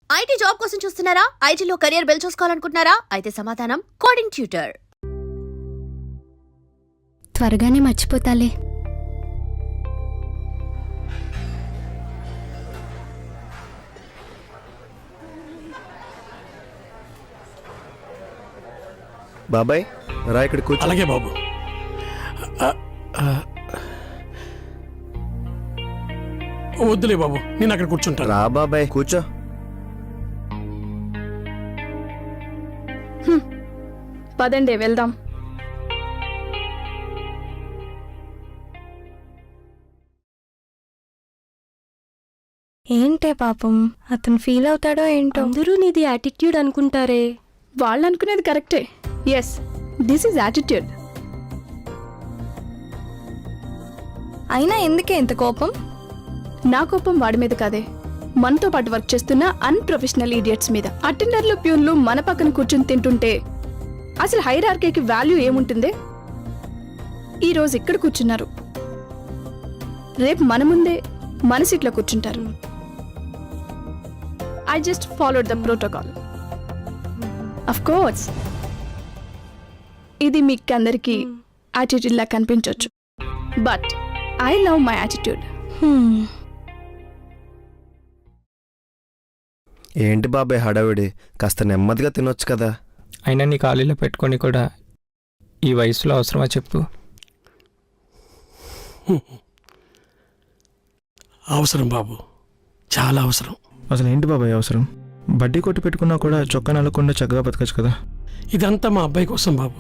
IT job కోసం చూస్తున్నారా? ఐటీలో కెరియర్ బిల్డ్ చూసుకోవాలనుకుంటున్నారా? అయితే సమాధానం కోడింగ్ ట్యూటర్. త్వరగానే మర్చిపోతాలే. బాబాయ్ రా ఇక్కడ కూర్చో. అలాగే బాబు. వద్దులే బాబు, నేను అక్కడ కూర్చుంటాను. రా బాబాయ్ కూర్చో. పదండి వెళ్దాం. ఏంటే పాపం, అతను ఫీల్ అవుతాడో ఏంటో. అందరూ నీది యాటిట్యూడ్ అనుకుంటారే. వాళ్ళు అనుకునేది కరెక్టే. Yes, this is attitude. అయినా ఎందుకే ఇంత కోపం? నా కోపం వాడి మీద కాదే, మనతో పాటు వర్క్ చేస్తున్న అన్ప్రొఫెషనల్ ఈడియట్స్ మీద. అటెండర్లు, ప్యూన్లు మన పక్కన కూర్చుని తింటుంటే అసలు హైరార్కీకి వాల్యూ ఏముంటుందే? ఈరోజు ఇక్కడ కూర్చున్నారు, రేపు మన ముందే మన సీట్లో కూర్చుంటారు. I just followed the protocol. Of course ఇది మీకు అందరికీ యాటిట్యూడ్ లా కనిపించవచ్చు, but I love my attitude. ఏంటి బాబాయ్ హడావిడి? కాస్త నెమ్మదిగా తినొచ్చు కదా. అయినా నీ ఖాళీలో పెట్టుకొని కూడా ఈ వయసులో అవసరమా చెప్పు? అవసరం బాబు, చాలా అవసరం. అసలు ఏంటి బాబాయ్ అవసరం? బడ్డీ కొట్టి పెట్టుకున్నా కూడా చొక్కా నలకుండా చక్కగా బతకచ్చు కదా. ఇదంతా మా అబ్బాయి కోసం బాబు.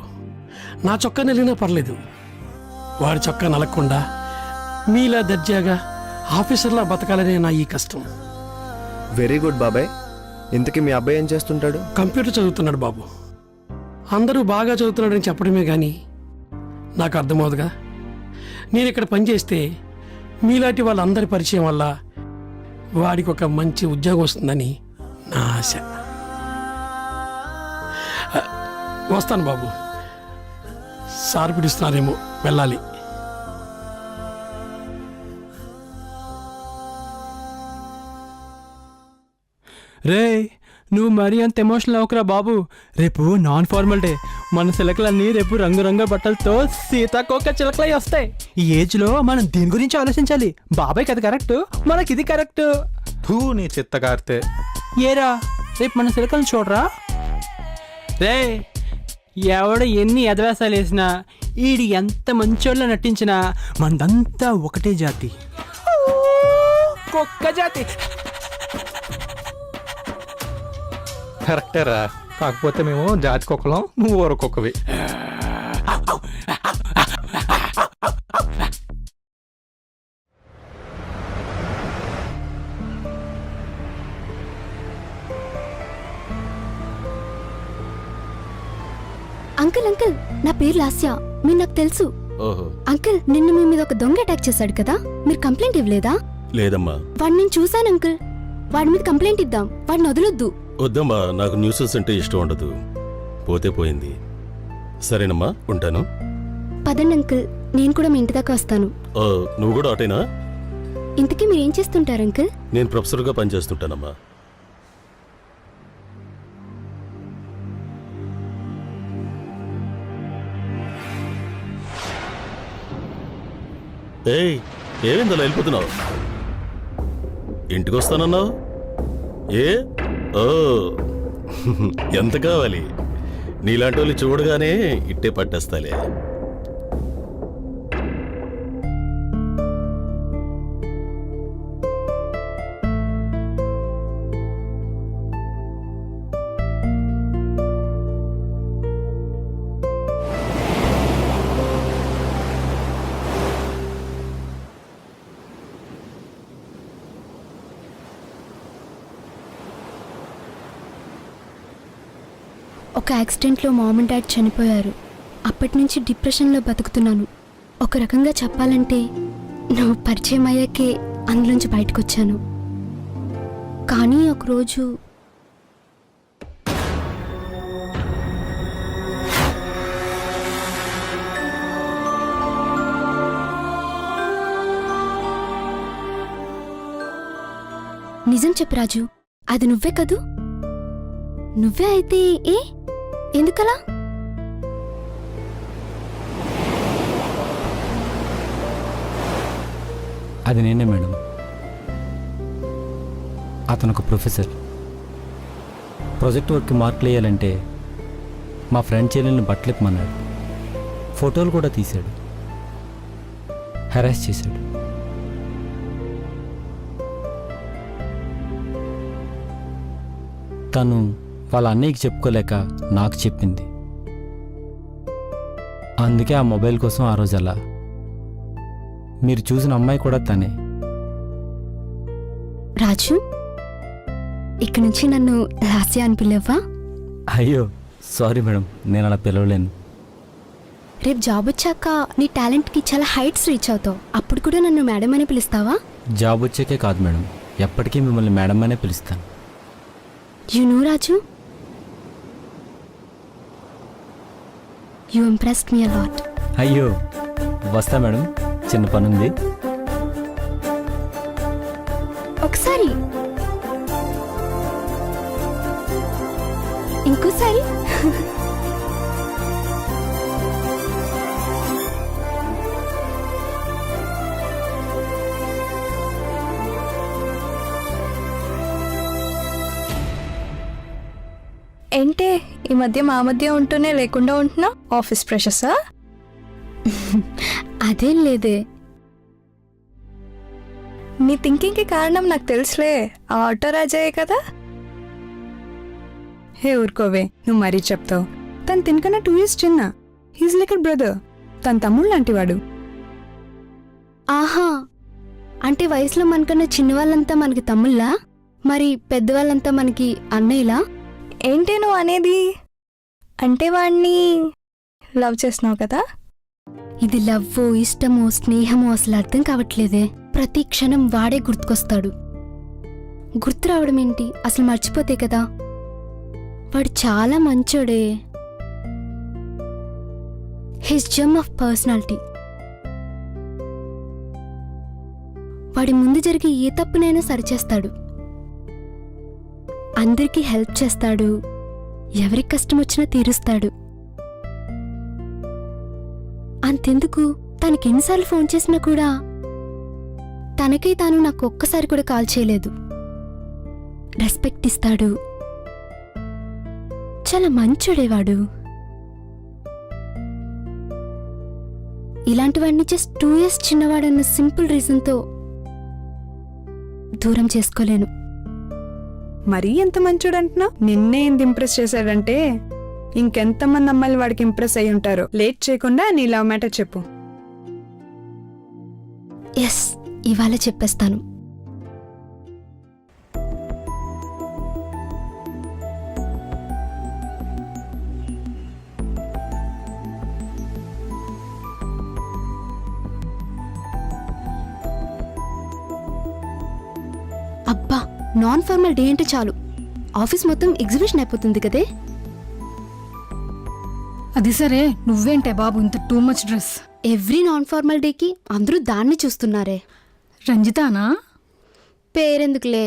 నా చొక్కా నలిగినా పర్లేదు, వాడి చొక్కా నలగకుండా మీలా దర్జాగా ఆఫీసర్లా బతకాలనే నా ఈ కష్టం. వెరీ గుడ్ బాబాయ్. ఇంతకీ మీ అబ్బాయి ఏం చేస్తుంటాడు? కంప్యూటర్ చదువుతున్నాడు బాబు. అందరూ బాగా చదువుతున్నాడని చెప్పడమే కానీ నాకు అర్థమవుదుగా. నేను ఇక్కడ పనిచేస్తే మీలాంటి వాళ్ళందరి పరిచయం వల్ల వాడికి ఒక మంచి ఉద్యోగం వస్తుందని నా ఆశ. వస్తాను బాబు, సార్ పిలుస్తున్నారేమో, వెళ్ళాలి. రే, నువ్వు మరీ అంత ఎమోషనల్ అవుకురా బాబు. రేపు నాన్ ఫార్మల్ డే. మన చిలకలన్నీ రేపు రంగురంగుల బట్టలతో సీతాకోక చిలకలై వస్తాయి. ఈ ఏజ్లో మనం దీని గురించి ఆలోచించాలి. బాబాయ్కి అది కరెక్ట్, మనకి ఇది కరెక్ట్. నీ చిత్తకార్తె. ఏరా, రేపు మన చిలకలను చూడరా. రే, ఎవడు ఎన్ని ఎదవేసాలు వేసినా, ఈడు ఎంత మంచోళ్ళ నటించినా మనదంతా ఒకటే జాతి, కుక్క జాతి. కరెక్టేరా, కాకపోతే మేము జాతి కుక్కలం, నువ్వు ఊర కుక్కవి. అంకుల్ అంకుల్, నా పేరు లాస్య, మీరు నాకు తెలుసు. ఓహో. అంకుల్, నిన్న మీ మీద ఒక దొంగ అటాక్ చేశాడు కదా, మీరు కంప్లైంట్ ఇవ్వలేదా? లేదమ్మా. వాడిని నేను చూశాను అంకుల్. వాడి మీద కంప్లైంట్ ఇద్దాం, వాడిని వదలొద్దు. వద్దమ్మా, నాకు న్యూసెన్స్ అంటే ఇష్టం ఉండదు. పోతే పోయింది. సరేనమ్మా, ఉంటాను. పదండి అంకుల్, నేను కూడా మీ ఇంటి దాకా వస్తాను. నువ్వు కూడా అటేనా? ఇంతకీ మీరు ఏం చేస్తుంటారు అంకుల్? నేను ప్రొఫెసర్గా పనిచేస్తుంటానమ్మా. ఏయ్, ఏమైందలా వెళ్ళిపోతున్నావు? ఇంటికి వస్తానన్నావు? ఏ ఓ ఎంత కావాలి? నీలాంటి వాళ్ళు చూడగానే ఇట్టే పట్టేస్తాలే. ఒక యాక్సిడెంట్లో మామ్ అండ్ డాడ్ చనిపోయారు. అప్పటి నుంచి డిప్రెషన్లో బతుకుతున్నాను. ఒక రకంగా చెప్పాలంటే నువ్వు పరిచయం అయ్యాకే అందులోంచి బయటకు వచ్చాను. కానీ ఒకరోజు నిజం చెప్పు రాజు, అది నువ్వే కదూ? నువ్వే అయితే ఏ ఎందుకలా? అది నేనే మేడం. అతను ఒక ప్రొఫెసర్. ప్రాజెక్ట్ వర్క్ మార్కులు వేయాలంటే మా ఫ్రెండ్ చెల్లెల్ని బట్టలిప్పమన్నాడు. ఫోటోలు కూడా తీశాడు. హెరాస్ చేశాడు. తను వాళ్ళ అన్నయ్యకి చెప్పుకోలేక నాకు చెప్పింది. అందుకే ఆ మొబైల్ కోసం ఆ రోజు అలా. మీరు చూసిన అమ్మాయి కూడా తనే. రాజు, ఇక్కడి నుంచి నన్ను లాస్య అని పిలవ్వా? అయ్యో సారీ మేడం, నేను అలా పిలవలేను. రేపు జాబ్ వచ్చాక నీ టాలెంట్కి చాలా హైట్స్ రీచ్ అవుతావు. అప్పుడు కూడా నన్ను మేడం అని పిలుస్తావా? జాబ్ వచ్చాకే కాదు మేడం, ఎప్పటికీ మిమ్మల్ని మేడం అనే పిలుస్తాను. You know Raju, you impressed me a lot. అయ్యో వస్తా మేడం, చిన్న పనుంది. ఒకసారి ఇంకోసారి ఏంటే ఈ మధ్య మా మధ్య ఉంటూనే లేకుండా ఉంటున్నా? ఆఫీస్ ప్రెషర్సా? అదేం లేదే. నీ థింకింగ్కి కారణం నాకు తెలుసులే, ఆ ఆటో రాజాయే కదా. హే ఊరుకోవే, నువ్వు మరీ చెప్తావు. తను తినకన్నా 2 years చిన్న. He's like a brother. తన తమ్ముడు లాంటివాడు. ఆహా, అంటే వయసులో మనకన్నా చిన్నవాళ్ళంతా మనకి తమ్ముళ్ళా? మరి పెద్దవాళ్ళంతా మనకి అన్నయ్యలా? ఏంటి నువ్వు అనేది? అంటే వాణ్ణి లవ్ చేస్తున్నావు కదా? ఇది లవ్వో ఇష్టమో స్నేహమో అసలు అర్థం కావట్లేదే. ప్రతి క్షణం వాడే గుర్తుకొస్తాడు. గుర్తు రావడం ఏంటి, అసలు మర్చిపోతే కదా. వాడు చాలా మంచోడే. His Jammu of personality. వాడి ముందు జరిగే ఏ తప్పునైనా సరిచేస్తాడు. అందరికీ హెల్ప్ చేస్తాడు. ఎవరికి కష్టం వచ్చినా తీరుస్తాడు. అంతెందుకు, తనకి ఎన్నిసార్లు ఫోన్ చేసినా కూడా తనకై తాను నాకు ఒక్కసారి కూడా కాల్ చేయలేదు. రెస్పెక్ట్ ఇస్తాడు. చాలా మంచోడేవాడు. ఇలాంటి వాడిని జస్ట్ 2 years చిన్నవాడన్న సింపుల్ రీజన్తో దూరం చేసుకోలేను. మరీ ఎంత మంచోడంటున్నావు? నిన్నే ఇంత ఇంప్రెస్ చేశాడంటే ఇంకెంతమంది అమ్మాయిలు వాడికి ఇంప్రెస్ అయి ఉంటారో. లేట్ చేయకుండా నీ లవ్ మ్యాటర్ చెప్పు. ఎస్, ఇవాళ చెప్పేస్తాను. అబ్బా, నాన్ ఫార్మల్ డే అంటే చాలు ఆఫీస్ మొత్తం ఎగ్జిబిషన్ అయిపోతుంది కదే. అది సరే, నువ్వేంటే బాబు ఇంత too much dress? Every non formal డేకి అందరూ దాన్ని చూస్తున్నారే. రంజితానా? పేరెందుకులే,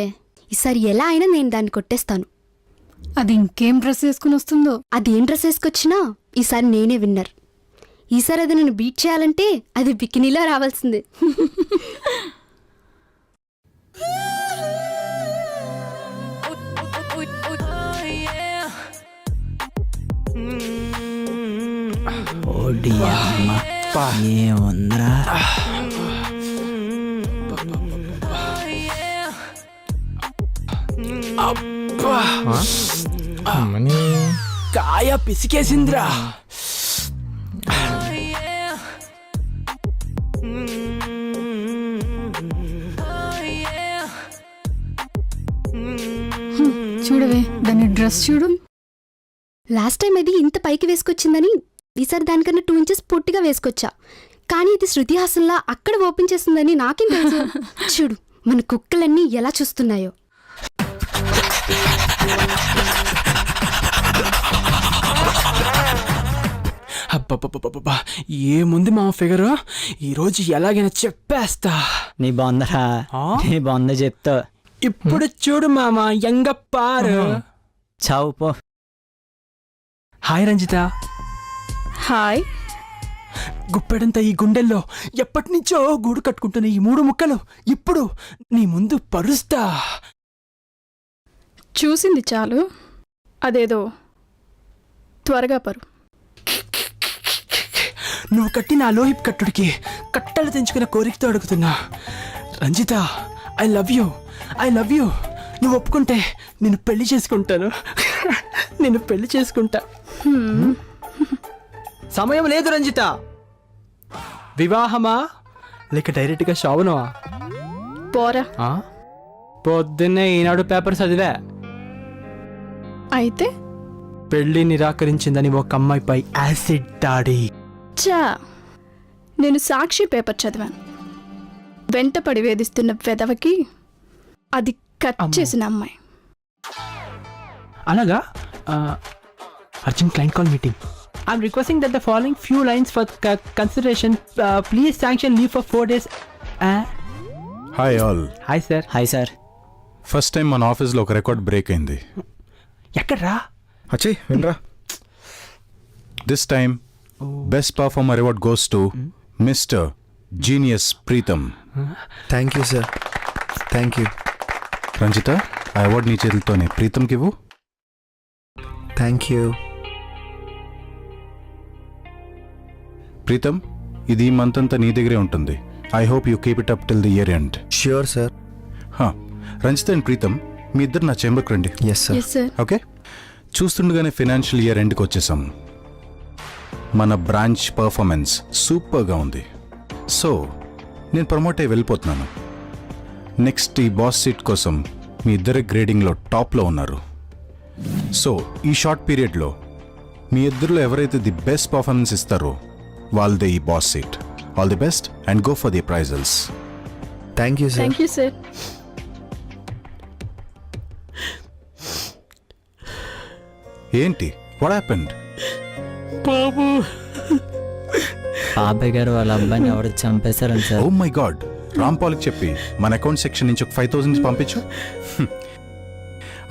ఈసారి ఎలా అయినా నేను దాన్ని కొట్టేస్తాను. అది ఇంకేం డ్రెస్ వేసుకుని వస్తుందో. అదేం డ్రెస్ వేసుకొచ్చినా ఈసారి నేనే విన్నర్. ఈసారి అది నన్ను బీట్ చేయాలంటే అది బికినీలో రావాల్సిందే. ఏముందరా కాయ పిసికేసిందిరా. చూడవే దాని డ్రెస్ చూడు. లాస్ట్ టైం అది ఇంత పైకి వేసుకొచ్చిందని ఈసారి దానికన్నా 2 inches పొట్టిగా వేసుకొచ్చా. కానీ ఇది శృతి హాసన్లా అక్కడ ఓపెన్ చేస్తుందని నాకేం తెలుసు. చూడు మన కుక్కలన్నీ ఎలా చూస్తున్నాయో. అబ్బబ్బబ్బబ్బా, ఏముంది మా ఫిగరు. ఈరోజు ఎలాగైనా చెప్పేస్తా. నీ బాగుందరా? నీ బాగుందా చెప్తా. ఇప్పుడు చూడు మామ యంగప్పారు. చావు పో. హాయ్ రంజిత. హాయ్. గుప్పెడంత ఈ గుండెల్లో ఎప్పటి నుంచో గూడు కట్టుకుంటున్న ఈ 3 ముక్కలు ఇప్పుడు నీ ముందు పరుస్తా. చూసింది చాలు, అదేదో త్వరగా పరు. నువ్వు కట్టిన ఆ లోహిప్ కట్టుడికి కట్టలు తెంచుకున్న కోరికతో అడుగుతున్నా. Ranjitha, I love you, I love you. నువ్వు ఒప్పుకుంటే నేను పెళ్లి చేసుకుంటాను. నేను పెళ్లి చేసుకుంటా. సమయం లేదు రంజిత. వివాహమా లేక డైరెక్ట్గా శోభనమా? పోరా. పొద్దున్నే ఈనాడు పేపర్ చదివా. అయితే పెళ్లి నిరాకరించిందని ఒక అమ్మాయిపై యాసిడ్ దాడి. చా, నేను సాక్షి పేపర్ చదివాను. వెంటపడి వేధిస్తున్న వెధవకి అది కట్ చేసిన అమ్మాయి. అలాగా? Urgent client call meeting. I'm requesting that the following few lines for consideration. Please sanction leave for 4 days. Hi all. Hi sir. Hi sir. First time మన ఆఫీస్లో ఒక రికార్డ్ బ్రేక్ అయింది. ఎక్కడ్రా? అచ్చయ్ వినరా. This time best performer award goes to mister genius Pritam. Thank you sir, thank you. Ranjitha, ఆ award నీ చేతులతోనే ప్రీతంకి ఇవ్వు. Thank you. ప్రీతం, ఇది ఈ మంత్ అంతా నీ దగ్గరే ఉంటుంది. I hope you keep it up till the year end. Sure sir. Ranjitha and Pritam, మీ ఇద్దరు నా చేంబర్కి రండి. Yes sir. Yes sir. Okay. చూస్తుండగానే ఫైనాన్షియల్ ఇయర్ ఎండ్కి వచ్చేసాం. మన బ్రాంచ్ పర్ఫార్మెన్స్ సూపర్గా ఉంది. సో నేను ప్రమోట్ అయ్యి వెళ్ళిపోతున్నాను. నెక్స్ట్ ఈ బాస్ సీట్ కోసం మీ ఇద్దరు గ్రేడింగ్లో టాప్లో ఉన్నారు. సో ఈ షార్ట్ పీరియడ్లో మీ ఇద్దరిలో ఎవరైతే ది బెస్ట్ పర్ఫార్మెన్స్ ఇస్తారో వాళ్ళదే ఈ boss seat. All the best and go for the appraisals. Thank you sir. Thank you sir. ఏంటి, వాట్ హ్యాపెండ్? బాబు, బాబాయ్ గారు వాళ్ళ అబ్బాయిని ఎవరు చంపేశారని సార్. Oh my god. రాంపాల్కి చెప్పి మన అకౌంట్ సెక్షన్ నుంచి ఒక 5,000 పంపించు.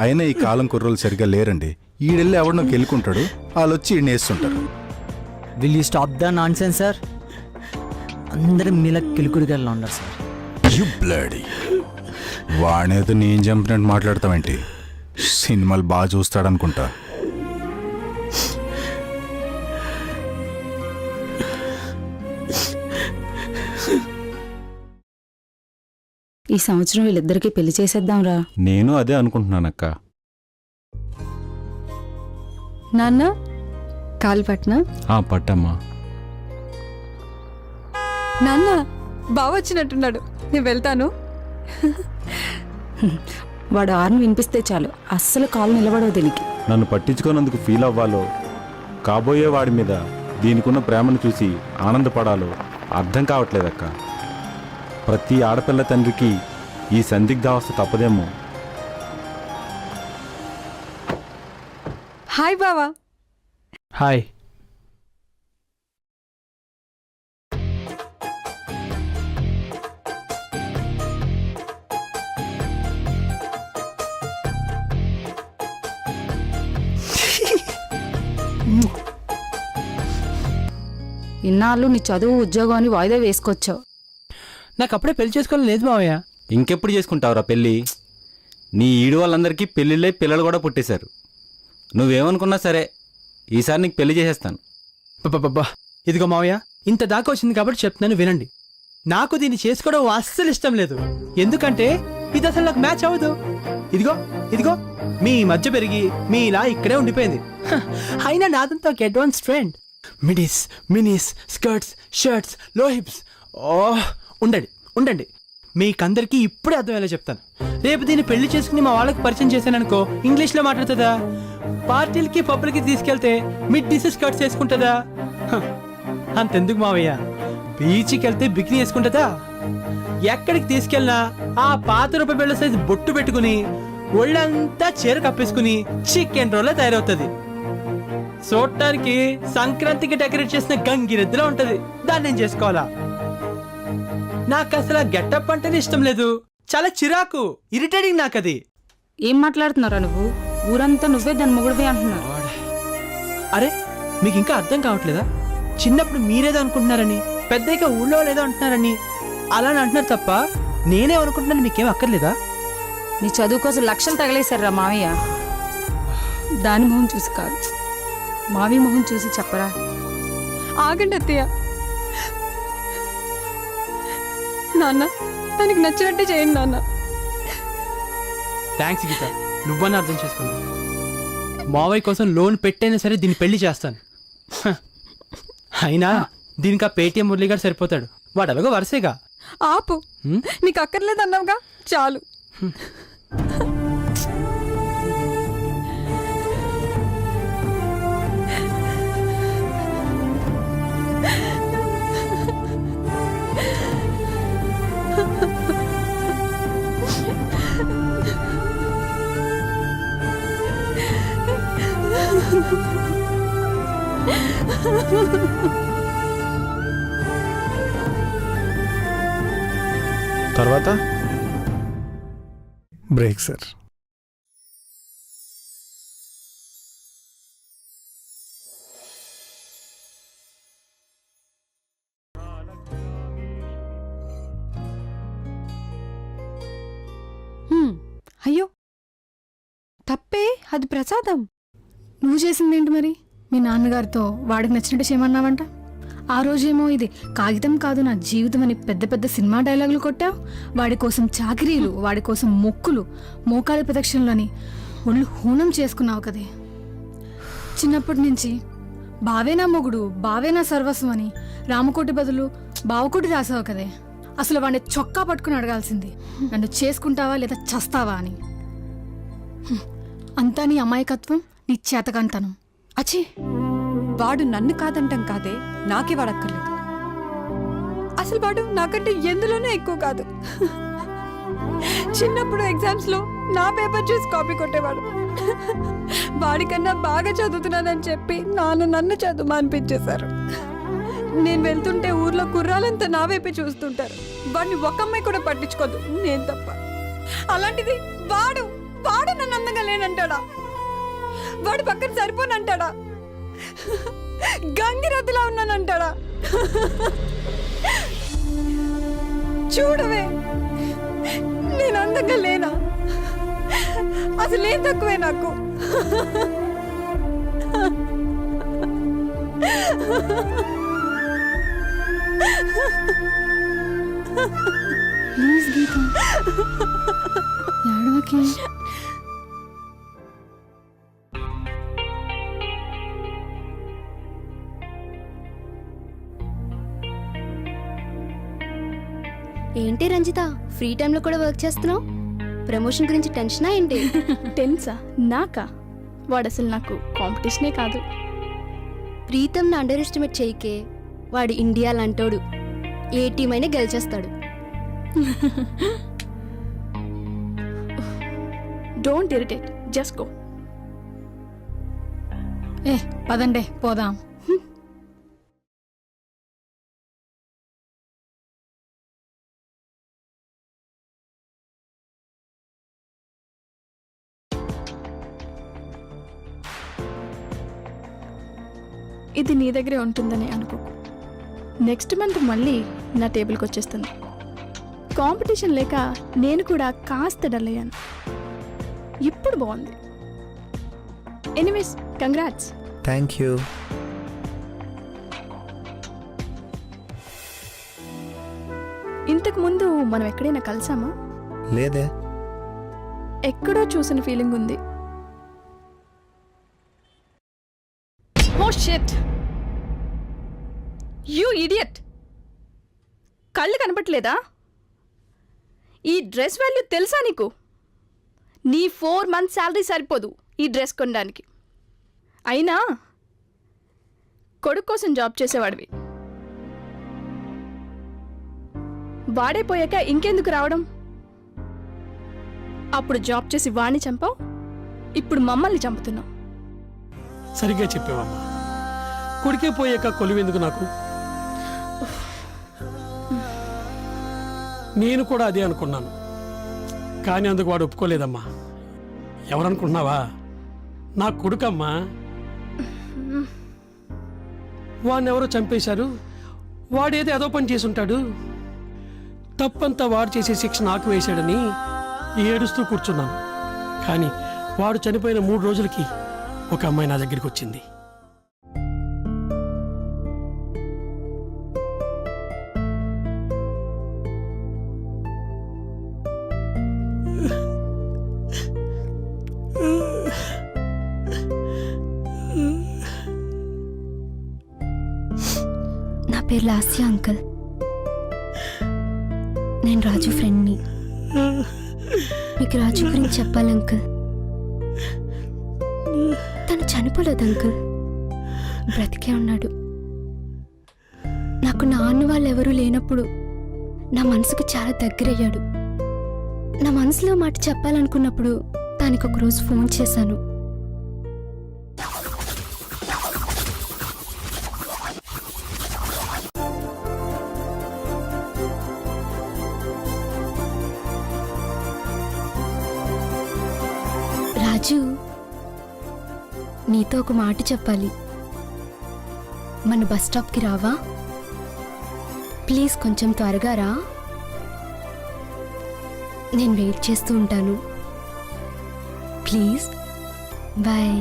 అయినా ఈ కాలం కుర్రోలు సరిగ్గా లేరండి. ఈడెళ్ళి ఎవడనో గెలుకుంటాడు, వాళ్ళు వచ్చి ఈయన వేస్తుంటారు. Will you stop the non sense sir? అందరూ మీలా కిలుకుడిగా ఉన్నారు సార్. You bloody. వాడేదో నేను చంపినట్టు మాట్లాడతావేంటి? సినిమాలు బాగా చూస్తాడనుకుంటా. ఈ సంవత్సరం వీళ్ళిద్దరికీ పెళ్లి చేసేద్దాంరా. నేను అదే అనుకుంటున్నానక్క. నాన్న కాలు పట్నా? పట్టమ్మా. నాన్న బావ వచ్చినట్టున్నాడు, నేను వెళ్తాను. వాడు ఆర్ని వినిపిస్తే చాలు, అస్సలు కాలు నిలబడవు దీనికి. నన్ను పట్టించుకోనందుకు ఫీల్ అవ్వాలో, కాబోయే వాడి మీద దీనికున్న ప్రేమను చూసి ఆనందపడాలో అర్థం కావట్లేదక్క. ప్రతి ఆడపిల్ల తండ్రికి ఈ సందిగ్ధావస్థ తప్పదేమో. హాయ్ బావా. హాయ్. ఇన్నాళ్ళు నీ చదువు ఉద్యోగం అని వాయిదా వేసుకొచ్చావు. నాకు అప్పుడే పెళ్లి చేసుకోవాలని లేదు మావయ్య. ఇంకెప్పుడు చేసుకుంటావురా పెళ్ళి? నీ ఈడు వాళ్ళందరికీ పెళ్ళిళ్ళే పిల్లలు కూడా పుట్టేశారు. నువ్వేమనుకున్నా సరే ఈసారి నీకు పెళ్లి చేసేస్తాను. బాబా, ఇదిగో మావయ్య, ఇంత దాకా వచ్చింది కాబట్టి చెప్తున్నాను వినండి. నాకు దీన్ని చేసుకోవడం అస్సలు ఇష్టం లేదు. ఎందుకంటే ఇది అసలు నాకు మ్యాచ్ అవ్వదు. ఇదిగో ఇదిగో మీ మధ్య పెరిగి మీ ఇలా ఇక్కడే ఉండిపోయింది. అయినా నాదంతా ఒక advance trend. Midis, Mini's, skirts, shirts, లో హిప్స్. ఉండండి ఉండండి, మీకందరికీ ఇప్పుడే అర్థమయ్యేలా చెప్తాను. రేపు దీన్ని పెళ్లి చేసుకుని మా వాళ్ళకి పరిచయం చేశాననుకో, ఇంగ్లీష్లో మాట్లాడుతుందా? పార్టీలకి పబ్బులకి తీసుకెళ్తే మిడ్డీస్ స్కర్ట్స్ వేసుకుంటుందా? అంతెందుకు మావయ్య, బీచ్కి వెళ్తే బికినీ వేసుకుంటుందా? ఎక్కడికి తీసుకెళ్ళినా ఆ పాత రూపాయి బిళ్ళ సైజు బొట్టు పెట్టుకుని ఒళ్ళంతా చీర కప్పేసుకుని చికెన్ రోల్ తయారవుతుంది. చూడటానికి సంక్రాంతికి డెకరేట్ చేసిన గంగిరెద్దులా ఉంటది. దాన్ని నేను చేసుకోవాలా? నాకు అసలు గెటప్ అంటేనే ఇష్టం లేదు. చాలా చిరాకు, ఇరిటేటింగ్ నాకు అది. ఏం మాట్లాడుతున్నారా నువ్వు? ఊరంతా నువ్వే దాని మొగుడివే అంటున్నారు. అరే మీకు ఇంకా అర్థం కావట్లేదా? చిన్నప్పుడు మీరేదో అనుకుంటున్నారని, పెద్దగా ఊళ్ళో లేదో అంటున్నారని అలా అంటున్నారు తప్ప నేనేమనుకుంటున్నాను మీకేం అక్కర్లేదా? నీ చదువు కోసం లక్షలు తగలేశారా మావయ్య. దాని మొహం చూసి కాదు, మావి మొహం చూసి చెప్పరా. ఆగండి అత్తయ్య. నాన్న తనకి నచ్చినట్టే చేయండి నాన్న. థ్యాంక్స్ గీత, నువ్వని అర్థం చేసుకున్నావు. మావయ్య కోసం లోన్ పెట్టైనా సరే దీన్ని పెళ్లి చేస్తాను. హ. అయినా దీనికి ఆ పేటీఎం మురళి గారు సరిపోతాడు, వాడు అలాగో వరుసేగా. ఆపు, నీకు అక్కర్లేదన్నావుగా, చాలు. తర్వాత బ్రేక్ సార్. అయ్యో తప్పే, అది ప్రసాదం. నువ్వు చేసిందేంటి మరి? మీ నాన్నగారితో వాడికి నచ్చినట్టు చేయమన్నావంట. ఆ రోజేమో ఇది కాగితం కాదు నా జీవితం అని పెద్ద పెద్ద సినిమా డైలాగులు కొట్టావు. వాడి కోసం చాకిరీలు, వాడి కోసం మొక్కులు, మోకాలి ప్రదక్షిణలు అని ఒళ్ళు హూనం చేసుకున్నావు కదే. చిన్నప్పటి నుంచి బావేనా మొగుడు, బావేనా సర్వస్వం అని రామకోటి బదులు బావకోటి రాసావు కదే. అసలు వాడిని చొక్కా పట్టుకుని అడగాల్సింది, నన్ను చేసుకుంటావా లేదా చస్తావా అని. అంతా నీ అమాయకత్వం, నీ చేతకంతనం. అచ్చి, వాడు నన్ను కాదంటాం కాదే, నాకే వాడక్కర్లేదు. అసలు వాడు నాకంటే ఎందులోనూ ఎక్కువ కాదు. చిన్నప్పుడు ఎగ్జామ్స్ లో నా పేపర్ చూసి కాపీ కొట్టేవాడు. వాడికన్నా బాగా చదువుతున్నానని చెప్పి నన్ను చదువు అనిపించేశారు. నేను వెళ్తుంటే ఊర్లో కుర్రాలంతా నా వైపే చూస్తుంటారు. వాడిని ఒక అమ్మాయి కూడా పట్టించుకోదు, నేను తప్ప. అలాంటిది వాడు నన్ను అందంగా లేనంటాడా? వాడి పక్కన సరిపోనంటాడా? గంగిరద్దులా ఉన్నానంటాడా? చూడవే, నేను అందంగా లేనా? అసలేం తక్కువే నాకు. ప్లీజ్ గీత, ఏడవకి. ఏంటి రంజిత, ఫ్రీ టైంలో కూడా వర్క్ చేస్తున్నావు? ప్రమోషన్ గురించి టెన్షనా ఏంటి? టెన్సా? నాకా? వాడు అసలు నాకు కాంపిటీషనే కాదు. ప్రీతంని అండర్ ఎస్టిమేట్ చేయకే, వాడు ఇండియా లాంటోడు, ఏ టీం అయినా గెలిచేస్తాడు. Don't irritate, just go. పదండే పోదాం. ఇది నీ దగ్గరే ఉంటుందని అనుకోకు. నెక్స్ట్ మంత్ మళ్ళీ నా టేబుల్కి వచ్చేస్తుంది. కాంపిటీషన్ లేక నేను కూడా కాస్త డల్ అయ్యాను. ఇప్పుడు బాగుంది. Anyways, congrats. Thank you. ఇంతకు ముందు మనం ఎక్కడైనా కలిసామా? లేదే. ఎక్కడో చూసిన ఫీలింగ్ ఉంది. Oh shit, you idiot. కళ్ళు కనపట్లేదా? ఈ డ్రెస్ వాల్యూ తెలుసా నీకు? నీ 4 months శాలరీ సరిపోదు ఈ డ్రెస్ కొనడానికి. అయినా కొడుకు కోసం జాబ్ చేసేవాడివి. వాడైపోయాక ఇంకెందుకు రావడం? అప్పుడు జాబ్ చేసి వాణ్ణి చంపావు, ఇప్పుడు మమ్మల్ని చంపుతున్నావు. సరిగ్గా చెప్పావమ్మా. కొడుకే పోయాక కొలువెందుకు నాకు? నేను కూడా అదే అనుకున్నాను. కానీ అందుకు వాడు ఒప్పుకోలేదమ్మా. ఎవరనుకుంటున్నావా? నా కొడుకమ్మా. వాడిని ఎవరో చంపేశారు. వాడేదో ఏదో పని చేసుంటాడు. తప్పంతా వాడు చేసే శిక్ష నాకు వేశాడని ఏడుస్తూ కూర్చున్నాను. కానీ వాడు చనిపోయిన 3 రోజులకి ఒక అమ్మాయి నా దగ్గరికి వచ్చింది. నా పేరు లాస్య అంకుల్. నేను రాజు ఫ్రెండ్ని. మీకు రాజు గురించి చెప్పాలి అంకుల్. తను చనిపోలేదు అంకుల్, బ్రతికే ఉన్నాడు. నాకు నాన్న వాళ్ళు ఎవరూ లేనప్పుడు నా మనసుకు చాలా దగ్గరయ్యాడు. నా మనసులో మాట చెప్పాలనుకున్నప్పుడు తనకి ఒకరోజు ఫోన్ చేశాను. రాజు, నీతో ఒక మాట చెప్పాలి. మన బస్ స్టాప్కి రావా? ప్లీజ్ కొంచెం త్వరగా రా. నేను వెయిట్ చేస్తూ ఉంటాను. ప్లీజ్. బాయ్.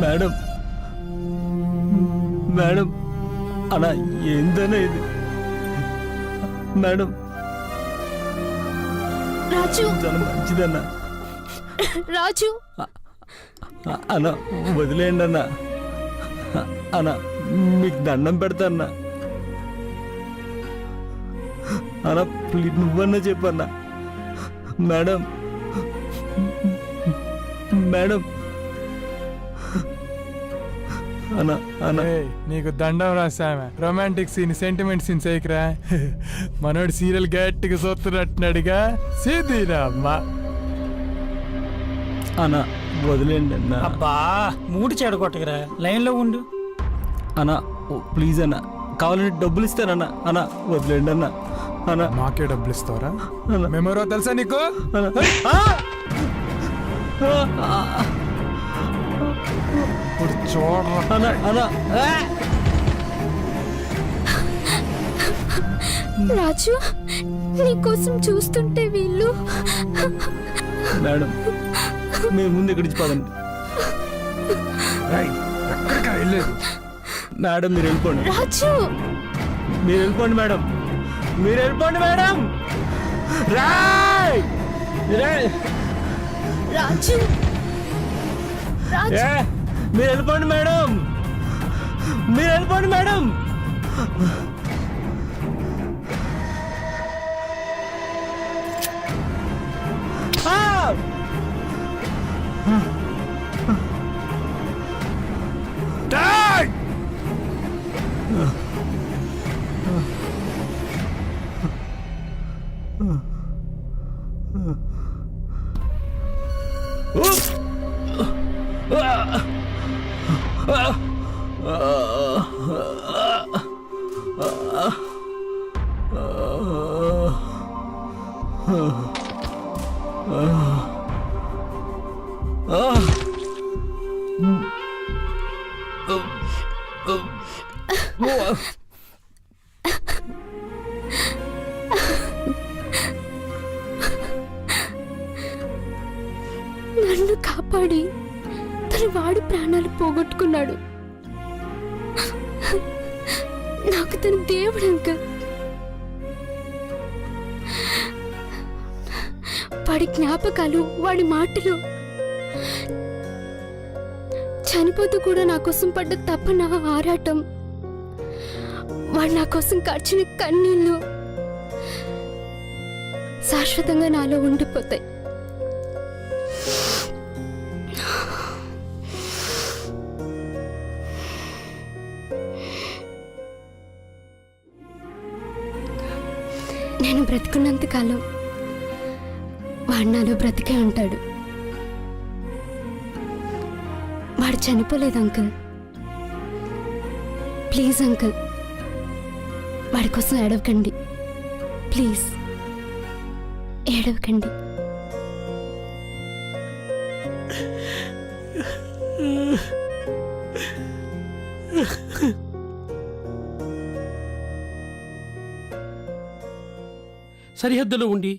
మేడం, మేడం, అలా ఏందన్నా ఇది? మేడం, రాజు, చాలా మంచిదన్నా. రాజు, అన్న వదిలేయండి అన్న. అన్న మీకు దండం పెడతా అన్న. అన్న ప్లీజ్ నువ్వన్నా చెప్పన్నా. మేడం, మేడం, అన్న అన్న నీకు దండం రాసామె. రొమాంటిక్ సీన్, సెంటిమెంట్ సీన్ చేయకురా. మనోడు సీరియల్ గట్టిగా చూస్తున్నట్టున్నాడుగా. సీదీరా అమ్మా. అన్న వదిలేండి అన్న. అబ్బా మూడు చెడగొట్టగరా, లైన్లో ఉండు. అన్న ప్లీజ్ అన్న, కావాలంటే డబ్బులు ఇస్తానన్న. అన్న వదిలేండి అన్న. అన్న మాకే డబ్బులు ఇస్తావరా? మెమోరో తెలుసా నీకు? ఇప్పుడు చూడరా. అన్న అన్న రాజు, నీకోసం చూస్తుంటే వీళ్ళు. మేడం మీరు ముందు ఇక్కడి నుంచి పదండి. ఎక్కడికి వెళ్ళలేదు. మేడం మీరు వెళ్ళిపోండి, రాజు మీరు వెళ్ళిపోండి మేడం, మీరు వెళ్ళిపోండి మేడం. రాయ్ రేయ్! రాజు రాజు ఏ, మీరు వెళ్ళిపోండి మేడం, మీరు వెళ్ళిపోండి మేడం. ఆ! డేయ్! నన్ను కాపాడి తన వాడి ప్రాణాలు పోగొట్టుకున్నాడు. నాకు తన దేవుడు అంకల్. వాడి జ్ఞాపకాలు, వాడి మాటలు, చనిపోతూ కూడా నా కోసం పడ్డ తపన, ఆరాటం, వాడు నా కోసం కార్చిన కన్నీళ్ళు శాశ్వతంగా నాలో ఉండిపోతాయి. నేను బ్రతికున్నంత కాలం వాడు నాలో బ్రతికే ఉంటాడు. వాడు చనిపోలేదు అంకుల్. ప్లీజ్ అంకుల్, వాడి కోసం ఏడవకండి. ప్లీజ్ ఏడవకండి. సరిహద్దులో ఉండి